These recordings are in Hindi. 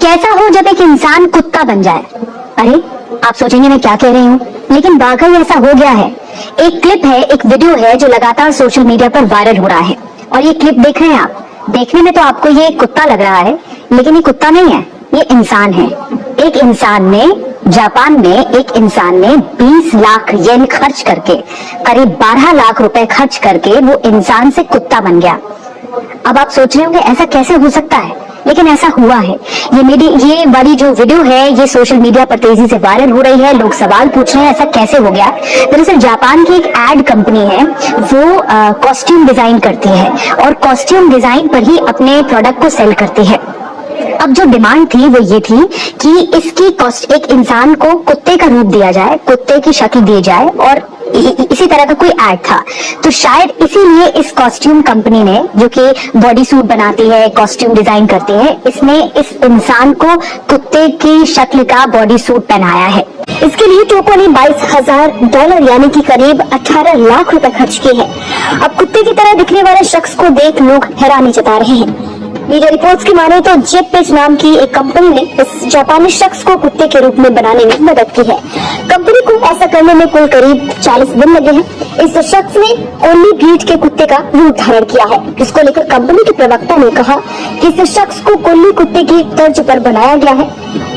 कैसा हो जब एक इंसान कुत्ता बन जाए। अरे आप सोचेंगे मैं क्या कह रही हूँ, लेकिन वाकई ऐसा हो गया है। एक क्लिप है, एक वीडियो है जो लगातार सोशल मीडिया पर वायरल हो रहा है। और ये क्लिप देख रहे हैं आप, देखने में तो आपको ये कुत्ता लग रहा है, लेकिन ये कुत्ता नहीं है, ये इंसान है। एक इंसान ने, जापान में एक इंसान ने 20 लाख येन खर्च करके, करीब 12 लाख रुपए खर्च करके वो इंसान से कुत्ता बन गया। अब आप सोच रहे होंगे ऐसा कैसे हो सकता है, लेकिन ऐसा हुआ है। ये वाली जो वीडियो है ये सोशल मीडिया पर तेजी से वायरल हो रही है। लोग सवाल पूछ रहे हैं ऐसा कैसे हो गया। दरअसल जापान की एक एड कंपनी है, वो कॉस्ट्यूम डिजाइन करती है और कॉस्ट्यूम डिजाइन पर ही अपने प्रोडक्ट को सेल करती है। अब जो डिमांड थी वो ये थी कि इसकी एक इंसान को कुत्ते का रूप दिया जाए, कुत्ते की शक्ल दी जाए और इसी तरह का कोई ऐड था। तो शायद इसीलिए इस कॉस्ट्यूम कंपनी ने, जो कि बॉडी सूट बनाती है, कॉस्ट्यूम डिजाइन करती है, इसने इस इंसान को कुत्ते की शक्ल का बॉडी सूट पहनाया है। इसके लिए टोको ने $22,000 यानी कि करीब 18 लाख रुपए खर्च किए हैं। अब कुत्ते की तरह दिखने वाले शख्स को देख लोग हैरानी जता रहे हैं। मीडिया रिपोर्ट्स की माने तो जेप पेज नाम की एक कंपनी ने इस जापानी शख्स को कुत्ते के रूप में बनाने में मदद की है। कंपनी को ऐसा करने में कुल करीब 40 दिन लगे हैं। इस शख्स ने ओनली ब्रीड के कुत्ते का रूप धारण किया है, जिसको लेकर कंपनी के प्रवक्ता ने कहा कि इस शख्स को कोल्ली कुत्ते की तर्ज पर बनाया गया है।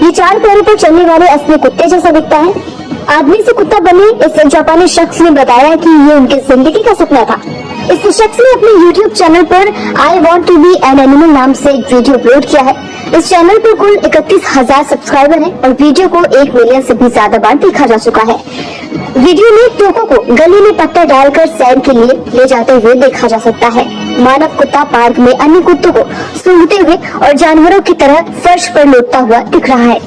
ये 4 पैरों पर चलने वाले असली कुत्ते जैसा दिखता है। आदमी से कुत्ता बने इस जापानी शख्स ने बताया कि ये उनकी जिंदगी का सपना था। इस शख्स ने अपने YouTube चैनल पर I want to be an animal नाम से एक वीडियो अपलोड किया है। इस चैनल पर कुल 31,000 सब्सक्राइबर हैं और वीडियो को 1 मिलियन से भी ज्यादा बार देखा जा चुका है। वीडियो में टोको को गली में पत्थर डालकर सैर के लिए ले जाते हुए देखा जा सकता है। मानव कुत्ता पार्क में अन्य कुत्तों को सूंघते हुए और जानवरों की तरह फर्श पर लौटता हुआ दिख रहा है,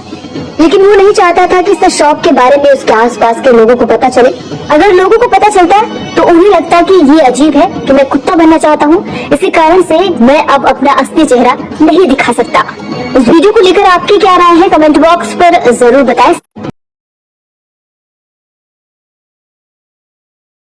लेकिन वो नहीं चाहता था कि इस शौक के बारे में उसके आसपास के लोगों को पता चले। अगर लोगों को पता चलता है तो उन्हें लगता कि ये अजीब है कि मैं कुत्ता बनना चाहता हूँ, इसी कारण से मैं अब अपना असली चेहरा नहीं दिखा सकता। इस वीडियो को लेकर आपकी क्या राय है, कमेंट बॉक्स पर जरूर बताएं।